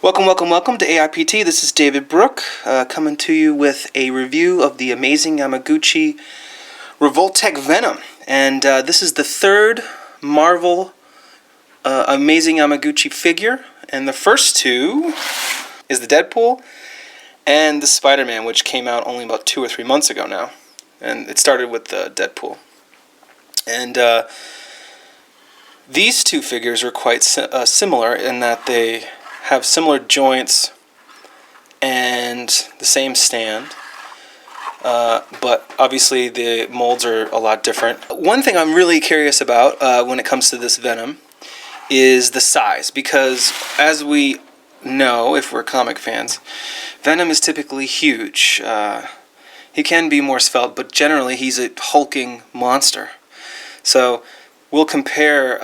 Welcome to AiPT. This is David Brook, coming to you with a review of the Amazing Yamaguchi Revoltech Venom. And this is the third Marvel Amazing Yamaguchi figure. And the first two is the Deadpool and the Spider-Man, which came out only about 2 or 3 months ago now. And it started with the Deadpool. And these two figures are quite similar in that they have similar joints and the same stand, but obviously the molds are a lot different. One thing I'm really curious about when it comes to this Venom is the size, because as we know, if we're comic fans, Venom is typically huge. He can be more svelte, but generally he's a hulking monster. So we'll compare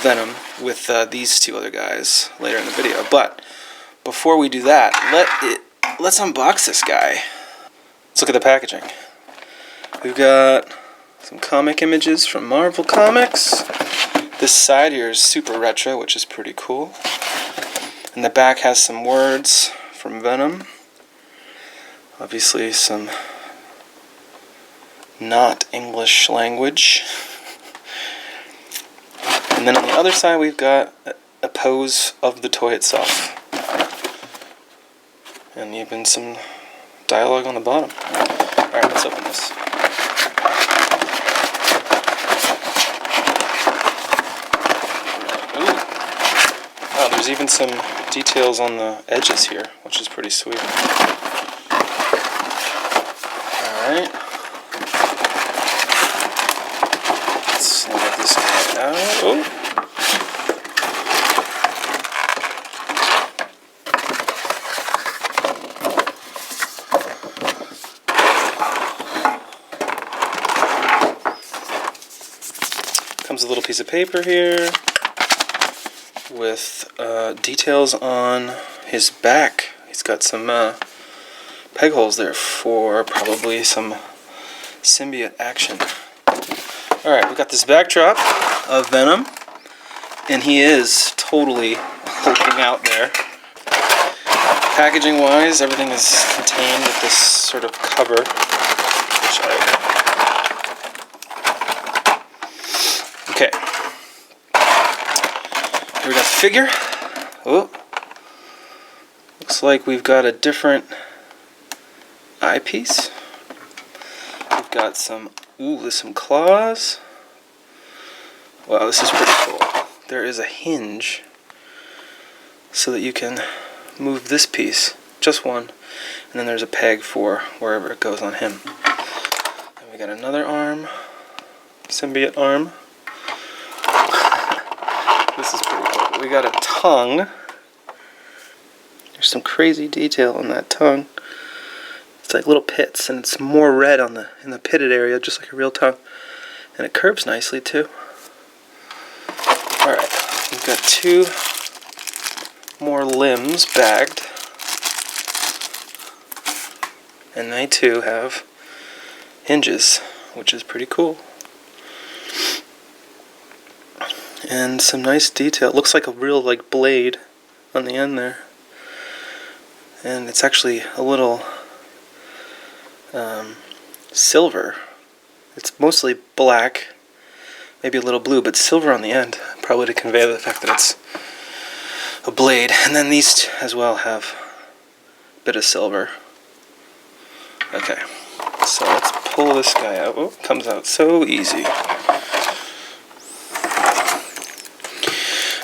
Venom with these two other guys later in the video. But before we do that, let's unbox this guy. Let's look at the packaging. We've got some comic images from Marvel Comics. This side here is super retro, which is pretty cool. And the back has some words from Venom. Obviously some not English language. And then on the other side we've got a pose of the toy itself. And even some dialogue on the bottom. Alright, let's open this. Ooh. Wow, there's even some details on the edges here, which is pretty sweet. Alright. Let's snag this guy out. Oh. Comes a little piece of paper here with details on his back. He's got some peg holes there for probably some symbiote action. Alright, we got this backdrop of Venom, and he is totally hulking out there. Packaging wise, everything is contained with this sort of cover, which okay. Here we got the figure. Oh. Looks like we've got a different eyepiece. We've got some, there's some claws. Wow, this is pretty cool. There is a hinge so that you can move this piece, just one, and then there's a peg for wherever it goes on him. And we got another arm, symbiote arm. This is pretty cool. We got a tongue. There's some crazy detail on that tongue. It's like little pits, and it's more red on in the pitted area, just like a real tongue. And it curves nicely too. Alright, we've got 2 more limbs bagged. And they too have hinges, which is pretty cool. And some nice detail. It looks like a real blade on the end there. And it's actually a little silver. It's mostly black, maybe a little blue, but silver on the end, probably to convey the fact that it's a blade. And then these as well have a bit of silver. Okay, so let's pull this guy out. Oh, it comes out so easy.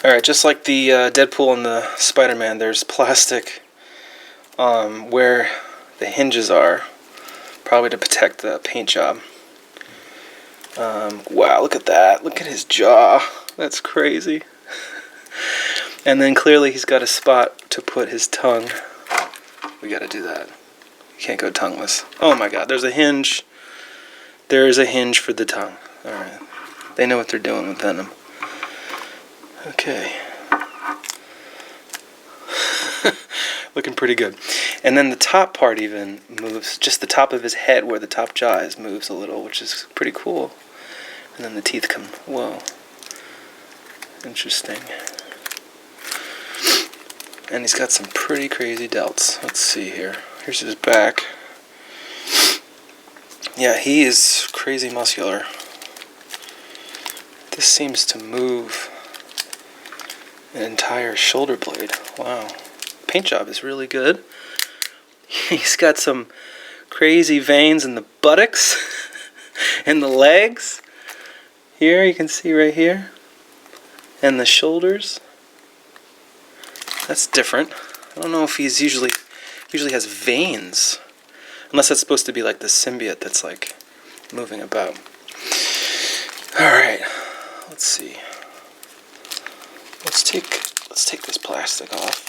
Alright, just like the Deadpool and the Spider-Man, there's plastic where the hinges are, probably to protect the paint job. Wow, look at that. Look at his jaw. That's crazy. And then clearly he's got a spot to put his tongue. We gotta do that. You can't go tongueless. Oh my god, there's a hinge. There is a hinge for the tongue. Alright. They know what they're doing with Venom. Okay. Looking pretty good. And then the top part even moves, just the top of his head where the top jaw is moves a little, which is pretty cool. And then the teeth come, whoa. Interesting. And he's got some pretty crazy delts. Let's see here. Here's his back. Yeah, he is crazy muscular. This seems to move an entire shoulder blade. Wow. Paint job is really good. He's got some crazy veins in the buttocks and the legs. Here, you can see right here. And the shoulders. That's different. I don't know if he's usually has veins. Unless that's supposed to be like the symbiote that's like moving about. Alright, let's see. Let's take this plastic off.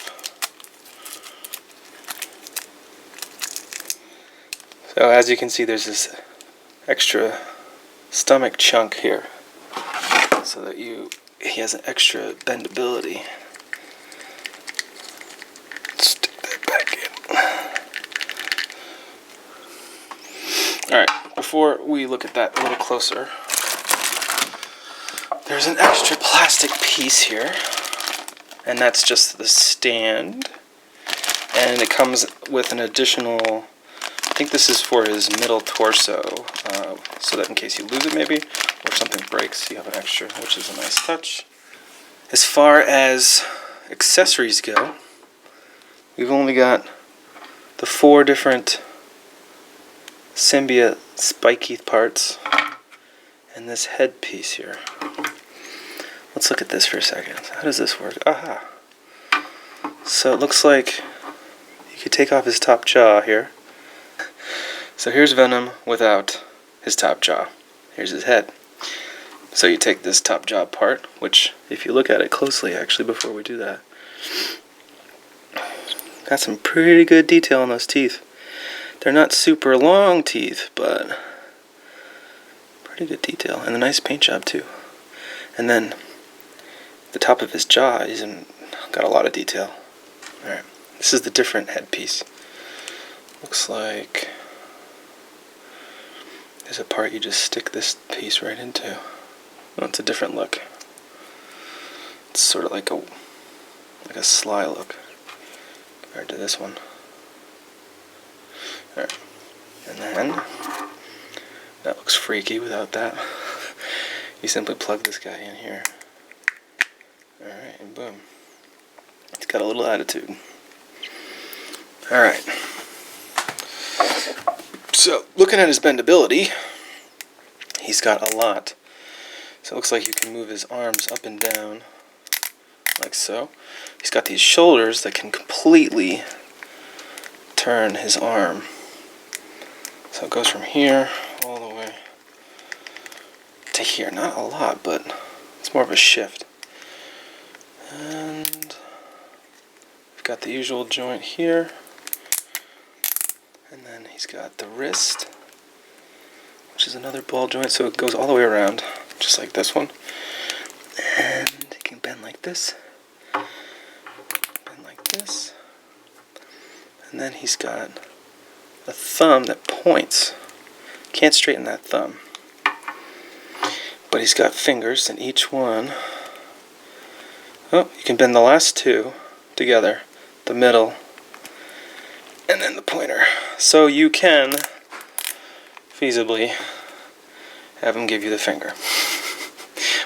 So as you can see, there's this extra stomach chunk here, so that he has an extra bendability. Stick that back in. Alright, before we look at that a little closer, there's an extra plastic piece here, and that's just the stand, and it comes with an additional, I think this is for his middle torso, so that in case you lose it maybe, or something breaks, you have an extra, which is a nice touch. As far as accessories go, we've only got the 4 different symbiote spiky parts, and this headpiece here. Let's look at this for a second. How does this work? Aha! So it looks like you could take off his top jaw here. So here's Venom without his top jaw. Here's his head. So you take this top jaw part, which if you look at it closely actually before we do that, got some pretty good detail on those teeth. They're not super long teeth, but pretty good detail. And a nice paint job too. And then the top of his jaw, he's got a lot of detail. Alright, this is the different headpiece. Looks like there's a part you just stick this piece right into. Oh, it's a different look. It's sort of like a sly look compared to this one. Alright, and then that looks freaky without that. You simply plug this guy in here. Alright, and boom. It's got a little attitude. Alright. So, looking at his bendability, he's got a lot. So it looks like you can move his arms up and down, like so. He's got these shoulders that can completely turn his arm. So it goes from here all the way to here. Not a lot, but it's more of a shift. And we've got the usual joint here. And then he's got the wrist, which is another ball joint, so it goes all the way around, just like this one. And it can bend like this, bend like this. And then he's got a thumb that points. Can't straighten that thumb. But he's got fingers in each one. Oh, you can bend the last 2 together, the middle, and then the pointer. So you can feasibly have him give you the finger,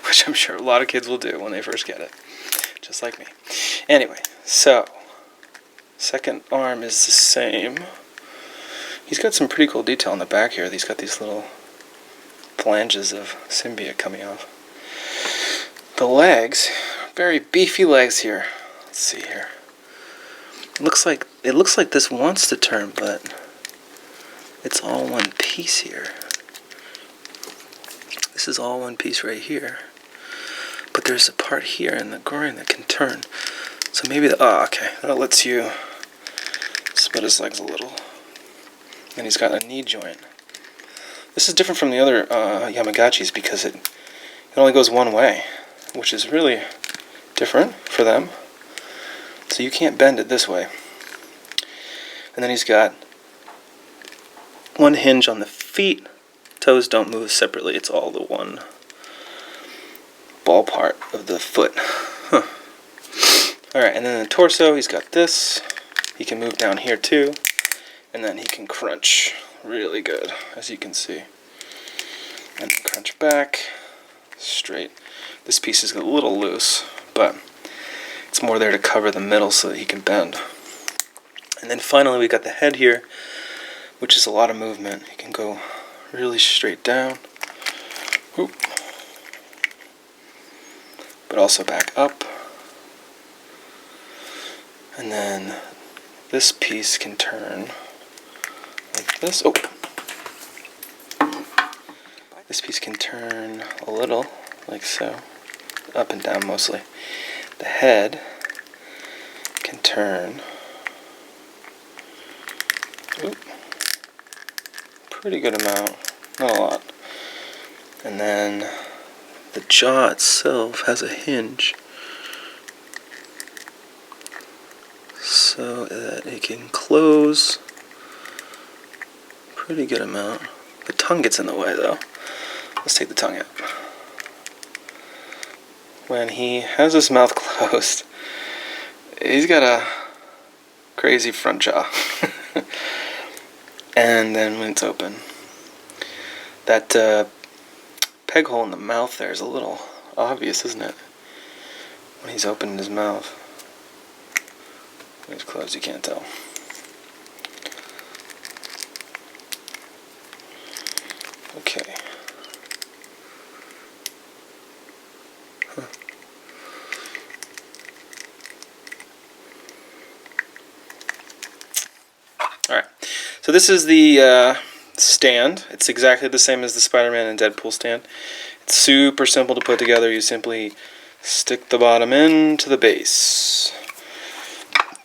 which I'm sure a lot of kids will do when they first get it, just like me. Anyway, so second arm is the same. He's got some pretty cool detail on the back here. He's got these little flanges of symbiote coming off. The legs, very beefy legs here. Let's see here. It looks like this wants to turn, but it's all one piece here. This is all one piece right here. But there's a part here in the groin that can turn. So maybe okay, that lets you split his legs a little. And he's got a knee joint. This is different from the other Yamaguchis because it only goes one way, which is really different for them. So you can't bend it this way. And then he's got one hinge on the feet. Toes don't move separately. It's all the one ball part of the foot. Huh. Alright, and then the torso, he's got this. He can move down here too. And then he can crunch really good, as you can see. And then crunch back, straight. This piece is a little loose, but it's more there to cover the middle so that he can bend. And then finally we got the head here, which is a lot of movement. He can go really straight down, whoop, but also back up. And then this piece can turn like this. Oh, this piece can turn a little, like so, up and down mostly. The head can turn, oop, pretty good amount, not a lot. And then the jaw itself has a hinge so that it can close pretty good amount. The tongue gets in the way though. Let's take the tongue out. When he has his mouth closed, he's got a crazy front jaw. And then when it's open, that peg hole in the mouth there is a little obvious, isn't it? When he's opened his mouth. When it's closed, you can't tell. Okay. Alright, so this is the stand. It's exactly the same as the Spider-Man and Deadpool stand. It's super simple to put together. You simply stick the bottom into the base.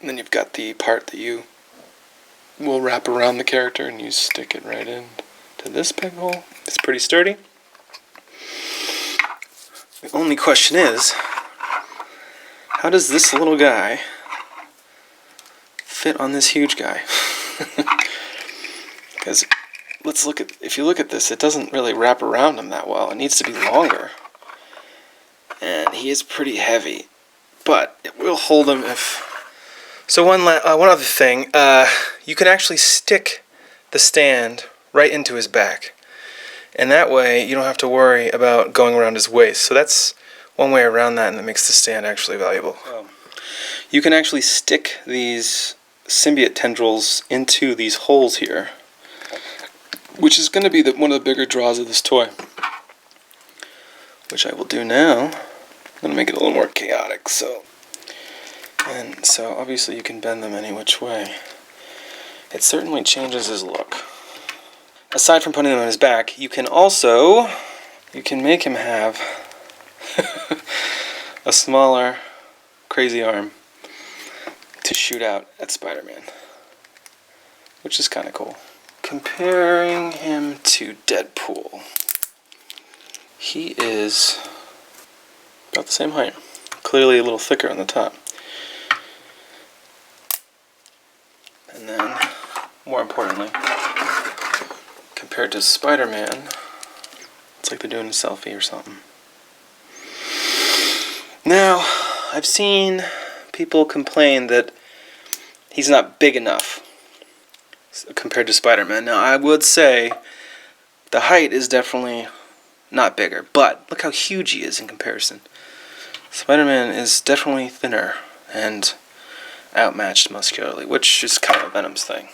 And then you've got the part that you will wrap around the character and you stick it right in to this peg hole. It's pretty sturdy. The only question is, how does this little guy fit on this huge guy? Because if you look at this, it doesn't really wrap around him that well. It needs to be longer. And he is pretty heavy, but it will hold him if... So one other thing, you can actually stick the stand right into his back. And that way you don't have to worry about going around his waist. So that's one way around that, and that makes the stand actually valuable. You can actually stick these symbiote tendrils into these holes here, which is going to be one of the bigger draws of this toy, which I will do now. I'm going to make it a little more chaotic. So obviously you can bend them any which way. It certainly changes his look. Aside from putting them on his back, you can make him have a smaller crazy arm to shoot out at Spider-Man, which is kind of cool. Comparing him to Deadpool, he is about the same height, clearly a little thicker on the top. And then, more importantly, compared to Spider-Man, it's like they're doing a selfie or something. Now, I've seen people complain that he's not big enough compared to Spider-Man. Now, I would say the height is definitely not bigger, but look how huge he is in comparison. Spider-Man is definitely thinner and outmatched muscularly, which is kind of Venom's thing.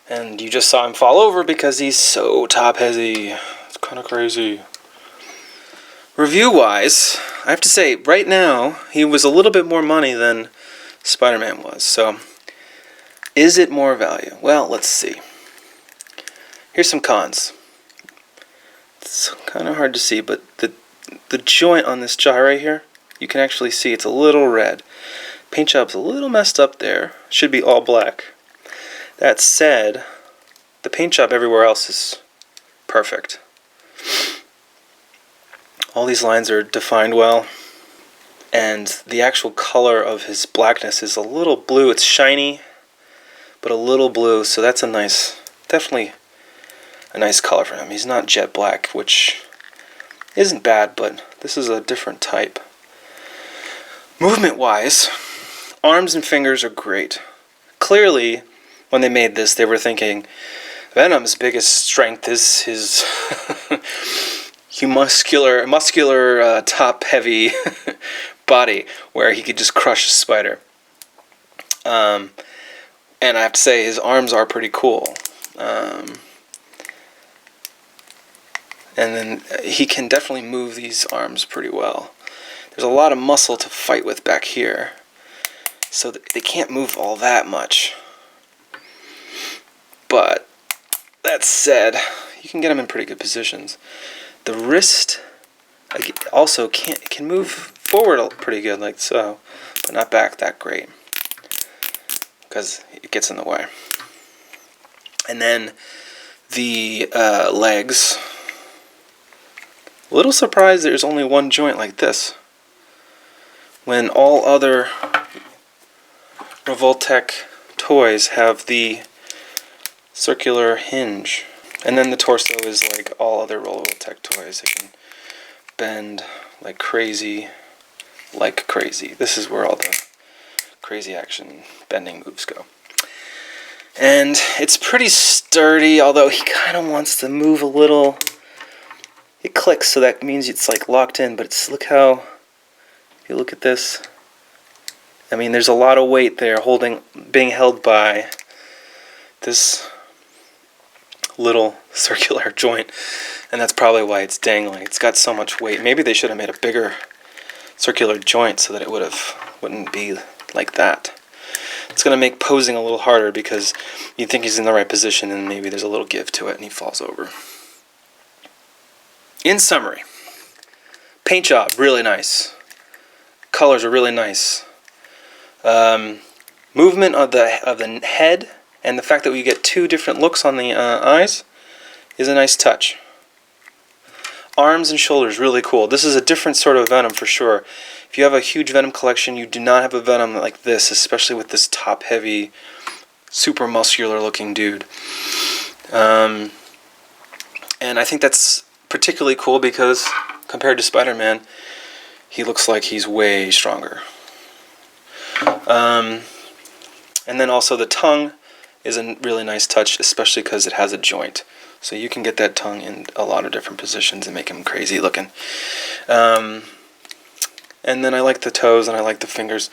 And you just saw him fall over because he's so top-heavy. It's kind of crazy. Review-wise, I have to say, right now, he was a little bit more money than Spider-Man was. So, is it more value? Well, let's see. Here's some cons. It's kind of hard to see, but the joint on this jaw right here, you can actually see it's a little red. Paint job's a little messed up there. Should be all black. That said, the paint job everywhere else is perfect. All these lines are defined well, and the actual color of his blackness is a little blue. It's shiny, but a little blue, so that's definitely a nice color for him. He's not jet black, which isn't bad, but this is a different type. Movement-wise, arms and fingers are great. Clearly, when they made this, they were thinking Venom's biggest strength is his muscular, top-heavy body, where he could just crush a spider. And I have to say, his arms are pretty cool. And then he can definitely move these arms pretty well. There's a lot of muscle to fight with back here, so they can't move all that much. But that said, you can get them in pretty good positions. The wrist also can move forward pretty good, like so, but not back that great, because it gets in the way. And then the legs. A little surprised there's only one joint like this, when all other Revoltech toys have the circular hinge. And then the torso is like all other Revoltech toys. It can bend like crazy. This is where all the crazy action bending moves go. And it's pretty sturdy, although he kind of wants to move a little. It clicks, so that means it's like locked in, but it's, look how, if you look at this, I mean, there's a lot of weight there being held by this little circular joint, and that's probably why it's dangling. It's got so much weight. Maybe they should have made a bigger circular joint so that it wouldn't be like that. It's going to make posing a little harder because you think he's in the right position and maybe there's a little give to it and he falls over. In summary, paint job, really nice. Colors are really nice. Movement of the head and the fact that we get two different looks on the eyes is a nice touch. Arms and shoulders, really cool. This is a different sort of Venom for sure. If you have a huge Venom collection, you do not have a Venom like this, especially with this top-heavy, super muscular-looking dude. And I think that's particularly cool because compared to Spider-Man, he looks like he's way stronger. And then also the tongue is a really nice touch, especially because it has a joint. So you can get that tongue in a lot of different positions and make him crazy looking. And then I like the toes and I like the fingers.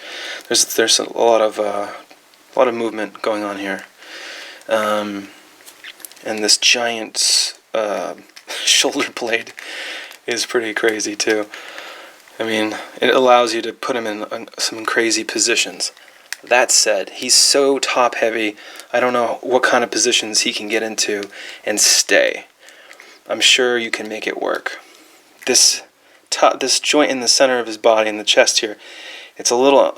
There's a lot of movement going on here. And this giant shoulder blade is pretty crazy too. I mean, it allows you to put him in some crazy positions. That said, he's so top heavy, I don't know what kind of positions he can get into and stay. I'm sure you can make it work. This joint in the center of his body, in the chest here, it's a little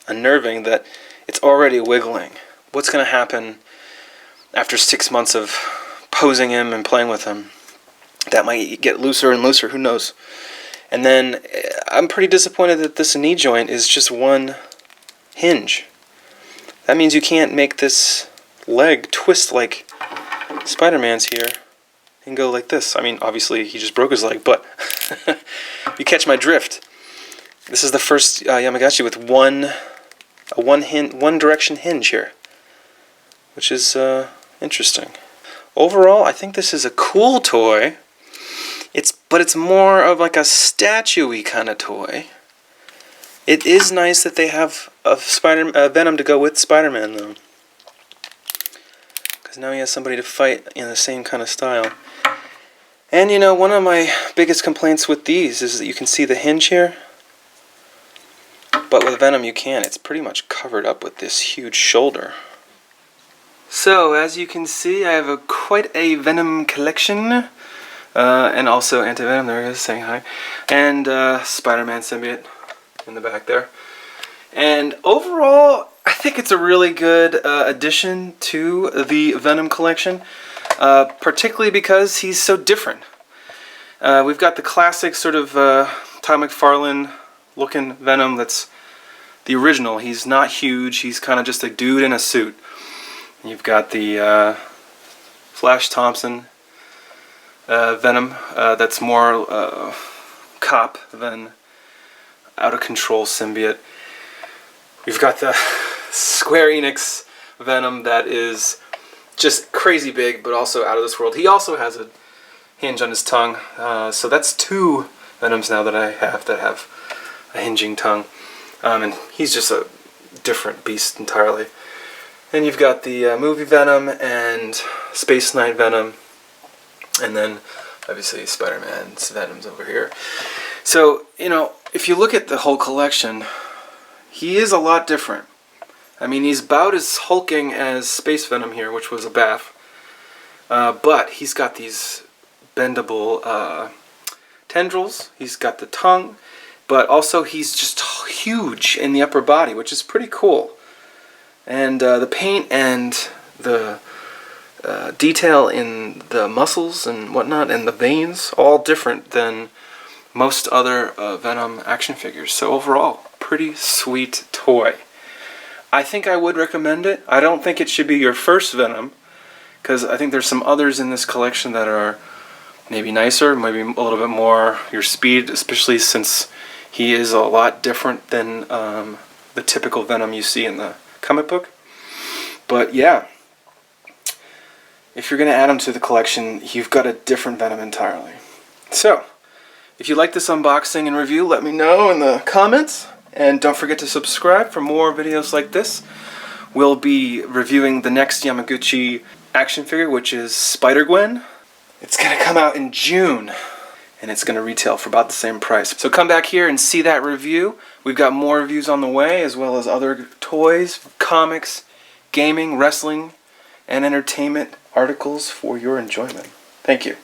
unnerving that it's already wiggling. What's going to happen after 6 months of posing him and playing with him? That might get looser and looser, who knows? And then I'm pretty disappointed that this knee joint is just one hinge. That means you can't make this leg twist like Spider-Man's here and go like this. I mean, obviously he just broke his leg, but you catch my drift. This is the first Yamaguchi with one direction hinge here, which is interesting. Overall, I think this is a cool toy. But it's more of like a statue-y kind of toy. It is nice that they have a Venom to go with Spider-Man, though, because now he has somebody to fight in the same kind of style. And you know, one of my biggest complaints with these is that you can see the hinge here, but with Venom you can't. It's pretty much covered up with this huge shoulder. So, as you can see, I have quite a Venom collection. And also Anti-Venom, there he is, saying hi. And Spider-Man symbiote in the back there. And overall, I think it's a really good addition to the Venom collection, particularly because he's so different. We've got the classic sort of Todd McFarlane looking Venom that's the original. He's not huge, he's kind of just a dude in a suit. You've got the Flash Thompson Venom that's more cop than out-of-control symbiote. We've got the Square Enix Venom that is just crazy big, but also out of this world. He also has a hinge on his tongue, so that's 2 Venoms now that I have that have a hinging tongue, and he's just a different beast entirely. Then you've got the movie Venom and Space Knight Venom, and then obviously Spider-Man's Venom's over here. So, you know, if you look at the whole collection, he is a lot different. I mean, he's about as hulking as Space Venom here, which was a bath, but he's got these bendable tendrils, he's got the tongue, but also he's just huge in the upper body, which is pretty cool. And the paint and the detail in the muscles and whatnot, and the veins, all different than most other Venom action figures. So overall, pretty sweet toy. I think I would recommend it. I don't think it should be your first Venom, because I think there's some others in this collection that are maybe nicer, maybe a little bit more your speed, especially since he is a lot different than the typical Venom you see in the comic book. But yeah, if you're going to add him to the collection, you've got a different Venom entirely. So, if you like this unboxing and review, let me know in the comments. And don't forget to subscribe for more videos like this. We'll be reviewing the next Yamaguchi action figure, which is Spider-Gwen. It's going to come out in June, and it's going to retail for about the same price. So come back here and see that review. We've got more reviews on the way, as well as other toys, comics, gaming, wrestling, and entertainment articles for your enjoyment. Thank you.